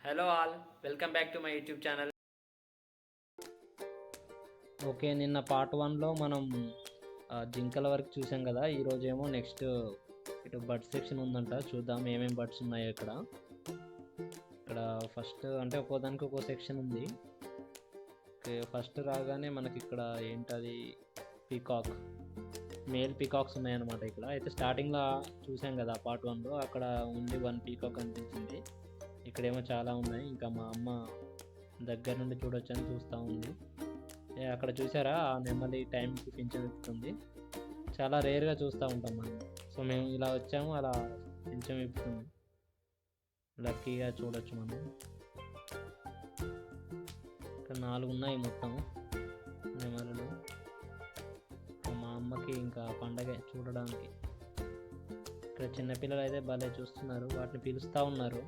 Hello all, welcome back to my YouTube channel. Okay, నిన్న part 1లో మనం జింకల వరకు చూసాం కదా. ఈరోజేమో నెక్స్ట్ ఇటు బర్డ్ సెక్షన్ ఉందంట. చూద్దాం ఏమేమి బర్డ్స్ ఉన్నాయో ఇక్కడ. ఫస్ట్ అంటే ఒక్కోదానికి ఒక్కో సెక్షన్ ఉంది. ఫస్ట్ రాగానే మనకి ఇక్కడ ఏంటది, పీకాక్, మేల్ పీకాక్స్ ఉన్నాయన్నమాట. ఇక్కడ అయితే స్టార్టింగ్లో చూసాం కదా పార్ట్ 1లో, అక్కడ ఓన్లీ 1 పీకాక్ అనిపించింది. ఇక్కడేమో చాలా ఉన్నాయి. ఇంకా మా అమ్మ దగ్గర నుండి చూడొచ్చని చూస్తూ ఉంది. అక్కడ చూసారా, ఆ నెమ్మది టైంకి పింఛం విప్పుతుంది. చాలా రేర్గా చూస్తూ ఉంటాం మనం. సో మేము ఇలా వచ్చాము, అలా పింఛం విప్పుతుంది. లక్కీగా చూడొచ్చు మనం. ఇక్కడ 4 ఉన్నాయి మొత్తం నెమలులు. మా అమ్మకి ఇంకా పండగ చూడడానికి. ఇక్కడ చిన్నపిల్లలు అయితే భలే చూస్తున్నారు, వాటిని పిలుస్తూ ఉన్నారు.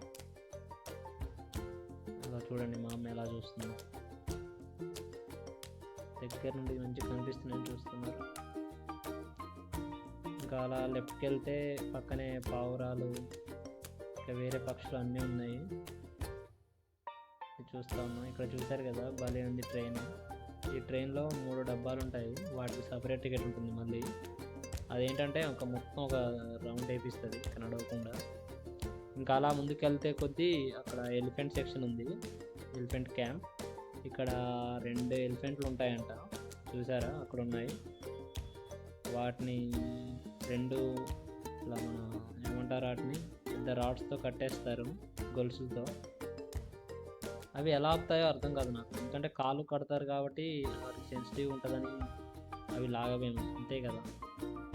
అలా చూడండి మా అమ్మ ఎలా చూస్తుంది. దగ్గర నుండి మంచి కనిపిస్తున్నాయని చూస్తున్నారు. ఇంకా అలా లెఫ్ట్కి వెళ్తే పక్కనే పావురాలు, ఇంకా వేరే పక్షులు అన్నీ ఉన్నాయి, చూస్తూ ఉన్నాం. ఇక్కడ చూసారు కదా, భలే ఉంది ట్రైన్. ఈ ట్రైన్లో 3 డబ్బాలు ఉంటాయి, వాటికి సపరేట్ టికెట్ ఉంటుంది. మళ్ళీ అదేంటంటే మొత్తం ఒక రౌండ్ వేపిస్తుంది ఇక్కడ నడవకుండా. ఇంకా అలా ముందుకు వెళ్తే కొద్దీ అక్కడ ఎలిఫెంట్ సెక్షన్ ఉంది, ఎలిఫెంట్ క్యాంప్. ఇక్కడ 2 ఎలిఫెంట్లు ఉంటాయంట, చూసారా అక్కడ ఉన్నాయి. వాటిని 2 ఇలా మన ఏమంటారు, వాటిని పెద్ద రాడ్స్తో కట్టేస్తారు, గొలుసులతో. అవి ఎలా ఆపుతాయో అర్థం కాదు నాకు, ఎందుకంటే కాలు కడతారు కాబట్టి వాటికి సెన్సిటివ్ ఉంటుందని అవి లాగవేమో, అంతే కదా.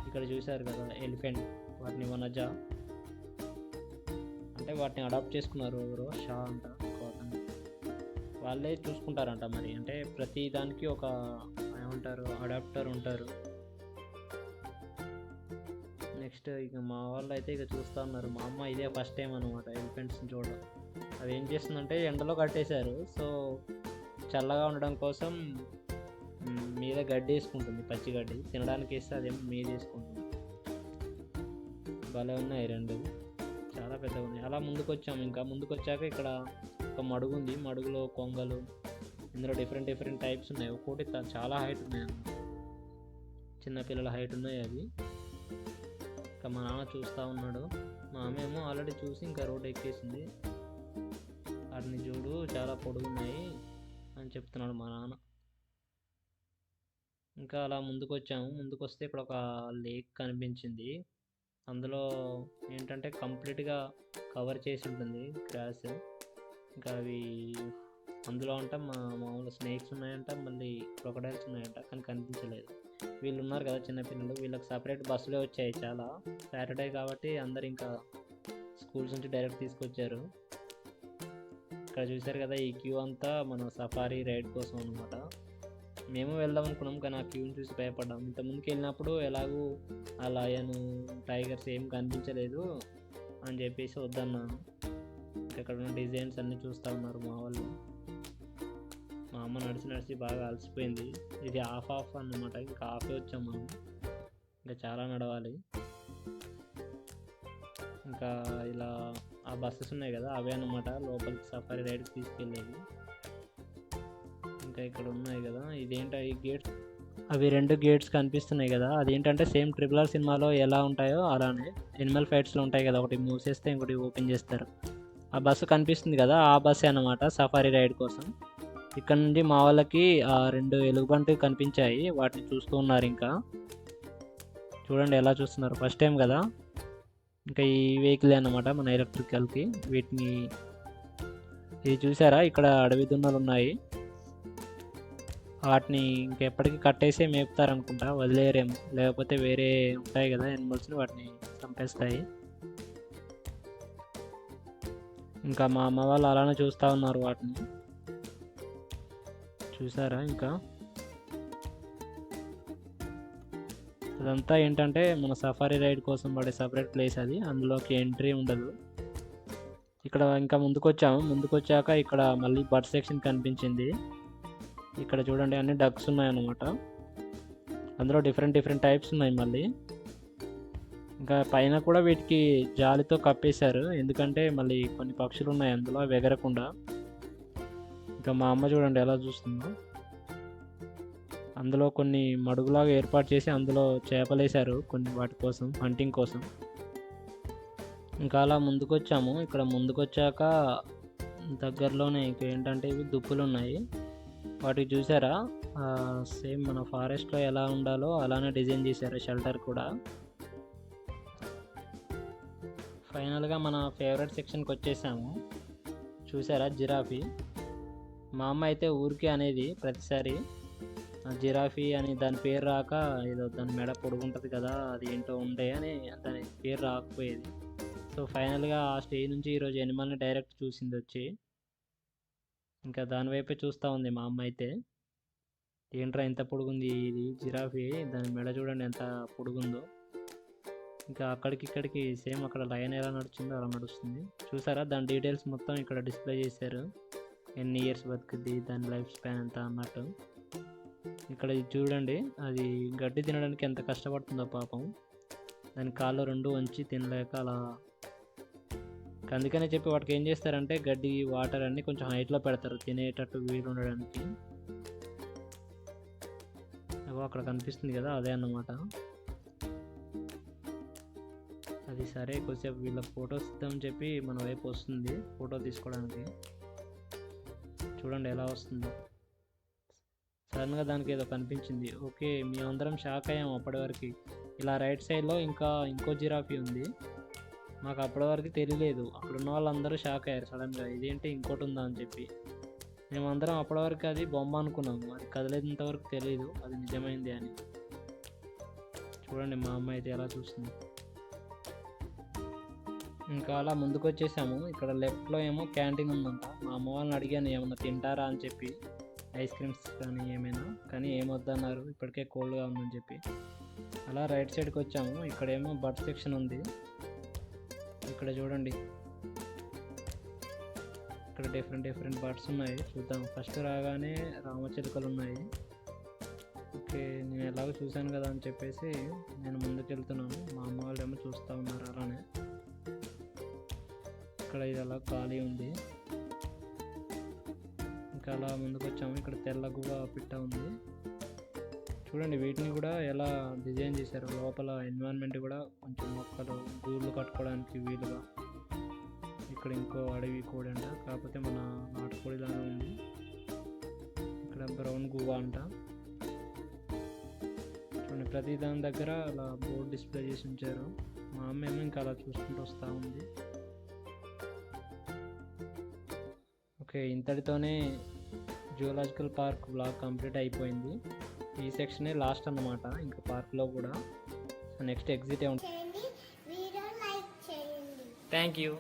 ఇక్కడ చూసారు కదా ఎలిఫెంట్, వాటిని వనజ అంటే వాటిని అడాప్ట్ చేసుకున్నారు ఎవరో, షా అంట, వాళ్ళే చూసుకుంటారంట. మరి అంటే ప్రతి దానికి ఒక ఏమంటారు, అడాప్టర్ ఉంటారు. నెక్స్ట్ ఇక మా వాళ్ళు అయితే ఇక చూస్తూ ఉన్నారు. మా అమ్మ ఇదే ఫస్ట్ టైం అనమాట ఎలిఫెంట్స్ని చూడడం. అవి ఏం చేస్తుందంటే ఎండలో కట్టేశారు, సో చల్లగా ఉండడం కోసం మీద గడ్డి వేసుకుంటుంది, పచ్చి గడ్డి. తినడానికి వేస్తే అదేమో మీద వేసుకుంటుంది. భలే ఉన్నాయి 2, చాలా పెద్దగా ఉన్నాయి. అలా ముందుకు వచ్చాము. ఇంకా ముందుకు వచ్చాక ఇక్కడ ఒక మడుగు ఉంది, మడుగులో కొంగలు, ఇందులో డిఫరెంట్ టైప్స్ ఉన్నాయి. ఒక్కోటి చాలా హైట్ ఉన్నాయి అన్నమాట, చిన్నపిల్లల హైట్ ఉన్నాయి అవి. ఇంకా మా నాన్న చూస్తూ ఉన్నాడు. మా అమ్మ ఏమో ఆల్రెడీ చూసి ఇంకా రోడ్ ఎక్కేసింది. వాటిని చూడు చాలా పొడుగున్నాయి అని చెప్తున్నాడు మా నాన్న. ఇంకా అలా ముందుకు వచ్చాము. ముందుకు వస్తే ఇక్కడ ఒక లేక్ కనిపించింది. అందులో ఏంటంటే కంప్లీట్గా కవర్ చేసి ఉంటుంది గ్రాస్. ఇంకా అవి అందులో అంట మామూలు స్నేక్స్ ఉన్నాయంట, మళ్ళీ క్రొకడైల్స్ ఉన్నాయంట, కానీ కనిపించలేదు. వీళ్ళు ఉన్నారు కదా చిన్నపిల్లలు, వీళ్ళకి సపరేట్ బస్సులే వచ్చాయి చాలా. సాటర్డే కాబట్టి అందరు ఇంకా స్కూల్స్ నుంచి డైరెక్ట్ తీసుకొచ్చారు. ఇక్కడ చూసారు కదా, ఈ క్యూ అంతా మన సఫారీ రైడ్ కోసం అనమాట. మేము వెళ్దాం అనుకున్నాం, కానీ ఆ క్యూని చూసి భయపడ్డాం. ఇంత ముందుకు వెళ్ళినప్పుడు ఎలాగూ ఆ లయన్, టైగర్స్ ఏం కనిపించలేదు అని చెప్పేసి వద్దన్నాను. ఇక్కడ ఉన్న డిజైన్స్ అన్నీ చూస్తూ ఉన్నారు మా వాళ్ళు. మా అమ్మ నడిచి బాగా అలసిపోయింది. ఇది హాఫ్ అన్నమాట, ఇంకా హాఫే వచ్చాం మనం, ఇంకా చాలా నడవాలి. ఇంకా ఇలా ఆ బస్సెస్ ఉన్నాయి కదా, అవే అన్నమాట లోపలికి సఫారీ రైడ్కి తీసుకెళ్ళేవి. ఇంకా ఇక్కడ ఉన్నాయి కదా, ఇదేంటో ఈ గేట్స్, అవి 2 గేట్స్ కనిపిస్తున్నాయి కదా, అదేంటంటే సేమ్ RRR సినిమాలో ఎలా ఉంటాయో అలానే ఎనిమల్ ఫైట్స్లో ఉంటాయి కదా, ఒకటి మూసేస్తే ఇంకోటి ఓపెన్ చేస్తారు. ఆ బస్సు కనిపిస్తుంది కదా, ఆ బస్సే అన్నమాట సఫారీ రైడ్ కోసం. ఇక్కడ నుండి మా వాళ్ళకి 2 ఎలుగుబంట్లు కనిపించాయి, వాటిని చూస్తూ ఉన్నారు. ఇంకా చూడండి ఎలా చూస్తున్నారు, ఫస్ట్ టైం కదా. ఇంకా ఈ వెహికల్ అన్నమాట మన ఎలక్ట్రికల్కి. వీటిని ఇది చూసారా, ఇక్కడ అడవి దున్నలు ఉన్నాయి, వాటిని ఇంకెప్పటికీ కట్టేసే మేపుతారనుకుంటా, వదిలేరేమో. లేకపోతే వేరే ఉంటాయి కదా యానిమల్స్, వాటిని చంపేస్తాయి. ఇంకా మా అమ్మ వాళ్ళు అలానే చూస్తూ ఉన్నారు వాటిని, చూసారా. ఇంకా అదంతా ఏంటంటే మన సఫారీ రైడ్ కోసం పడే సపరేట్ ప్లేస్ అది, అందులోకి ఎంట్రీ ఉండదు. ఇక్కడ ఇంకా ముందుకు వచ్చాము. ముందుకు వచ్చాక ఇక్కడ మళ్ళీ బర్డ్ సెక్షన్ కనిపించింది. ఇక్కడ చూడండి అన్ని డక్స్ ఉన్నాయన్నమాట, అందులో డిఫరెంట్ టైప్స్ ఉన్నాయి. మళ్ళీ ఇంకా పైన కూడా వీటికి జాలితో కప్పేశారు, ఎందుకంటే మళ్ళీ కొన్ని పక్షులు ఉన్నాయి అందులో అవి ఎగరకుండా. ఇంకా మా అమ్మ చూడండి ఎలా చూస్తుందో. అందులో కొన్ని మడుగులాగా ఏర్పాటు చేసి అందులో చేపలేశారు కొన్ని వాటి కోసం, హంటింగ్ కోసం. ఇంకా అలా ముందుకొచ్చాము. ఇక్కడ ముందుకొచ్చాక దగ్గరలోనే ఇంకేంటంటే ఇవి దుప్పులు ఉన్నాయి. వాటికి చూసారా సేమ్ మన ఫారెస్ట్లో ఎలా ఉండాలో అలానే డిజైన్ చేశారు షెల్టర్ కూడా. ఫైనల్గా మన ఫేవరెట్ సెక్షన్కి వచ్చేసాము. చూసారా జిరాఫీ. మా అమ్మ అయితే ఊరికే అనేది ప్రతిసారి జిరాఫీ అని దాని పేరు రాక ఏదో దాని మెడ పొడుగుంటుంది కదా అది ఏంటో ఉండే అని దాని పేరు రాకపోయేది. సో ఫైనల్గా ఆ స్టేజ్ నుంచి ఈరోజు ఎనిమల్ని డైరెక్ట్ చూసింది వచ్చి. ఇంకా దాని వైపే చూస్తూ ఉంది మా అమ్మ అయితే. ఏంట్రా ఇంత పొడుగుంది ఇది జిరాఫీ, దాని మెడ చూడండి ఎంత పొడుగుందో. ఇంకా ఇక్కడికి సేమ్ అక్కడ లయన్ ఎలా నడుస్తుందో అలా నడుస్తుంది. చూసారా దాని డీటెయిల్స్ మొత్తం ఇక్కడ డిస్ప్లే చేశారు, ఎన్ని ఇయర్స్ బతుకుద్ది, దాని లైఫ్ స్పాన్ ఎంత అన్నట్టు. ఇక్కడ ఇది చూడండి, అది గడ్డి తినడానికి ఎంత కష్టపడుతుందో పాపం. దాని కాళ్ళు రెండు వంచి తినలేక అలా. అందుకనే చెప్పి వాటికి ఏం చేస్తారంటే గడ్డి వాటర్ అన్నీ కొంచెం హైట్లో పెడతారు తినేటట్టు వీలు ఉండడానికి. అక్కడ కనిపిస్తుంది కదా అదే అన్నమాట. అది సరే కొద్దిసేపు వీళ్ళ ఫొటోస్ ఇద్దామని చెప్పి మన వైపు వస్తుంది ఫోటో తీసుకోవడానికి. చూడండి ఎలా వస్తుందో. సడన్గా దానికి ఏదో కనిపించింది. ఓకే మేమందరం షాక్ అయ్యాము అప్పటి వరకు. ఇలా రైట్ సైడ్లో ఇంకో జిరాఫీ ఉంది. మాకు అప్పటి వరకు తెలియలేదు. అక్కడ ఉన్న వాళ్ళందరూ షాక్ అయ్యారు సడన్గా, ఇదేంటి ఇంకోటి ఉందా అని చెప్పి. మేమందరం అప్పటి వరకు అది బొమ్మ అనుకున్నాము, అది కదిలేంత వరకు తెలియదు అది నిజమైంది అని. చూడండి మా అమ్మ అయితే ఎలా చూస్తుంది. ఇంకా అలా ముందుకు వచ్చేసాము. ఇక్కడ లెఫ్ట్లో ఏమో క్యాంటీన్ ఉందంట. మా అమ్మ వాళ్ళని అడిగాను ఏమన్నా తింటారా అని చెప్పి, ఐస్ క్రీమ్స్ కానీ ఏమైనా, కానీ ఏమొద్దన్నారు ఇప్పటికే కోల్డ్గా ఉందని చెప్పి. అలా రైట్ సైడ్కి వచ్చాము. ఇక్కడేమో బర్డ్ సెక్షన్ ఉంది. ఇక్కడ చూడండి ఇక్కడ డిఫరెంట్ బర్డ్స్ ఉన్నాయి, చూద్దాం. ఫస్ట్ రాగానే రామచిలుకలు ఉన్నాయి. ఓకే నేను ఎలాగో చూశాను కదా అని చెప్పేసి నేను ముందుకు వెళ్తున్నాను. మా అమ్మ వాళ్ళు ఏమో చూస్తూ ఉన్నారు అలానే. ఇక్కడ ఇది అలా ఖాళీ ఉంది. ఇంకా అలా ముందుకు వచ్చాము. ఇక్కడ తెల్ల గువ్వ పిట్ట ఉంది. చూడండి వీటిని కూడా ఎలా డిజైన్ చేశారు. లోపల ఎన్విరాన్మెంట్ కూడా కొంచెం మొక్కలు గూళ్ళు కట్టుకోవడానికి వీలుగా. ఇక్కడ ఇంకో అడవి కోడి అంట, కాకపోతే మన నాటుకోడిలానే ఉంది. ఇక్కడ బ్రౌన్ గువ్వ అంట. చూడండి ప్రతి దాని దగ్గర అలా బోర్డు డిస్ప్లే చేసి ఉంచారు. మా అమ్మ ఏమో ఇంకా అలా చూసుకుంటూ వస్తూ ఉంది. ఓకే ఇంతటితోనే జూలాజికల్ పార్క్ బ్లాగ్ కంప్లీట్ అయిపోయింది. ఈ సెక్షనే లాస్ట్ అన్నమాట ఇంకా పార్క్లో కూడా. నెక్స్ట్ ఎగ్జిట్ ఉంటుంది. Thank you.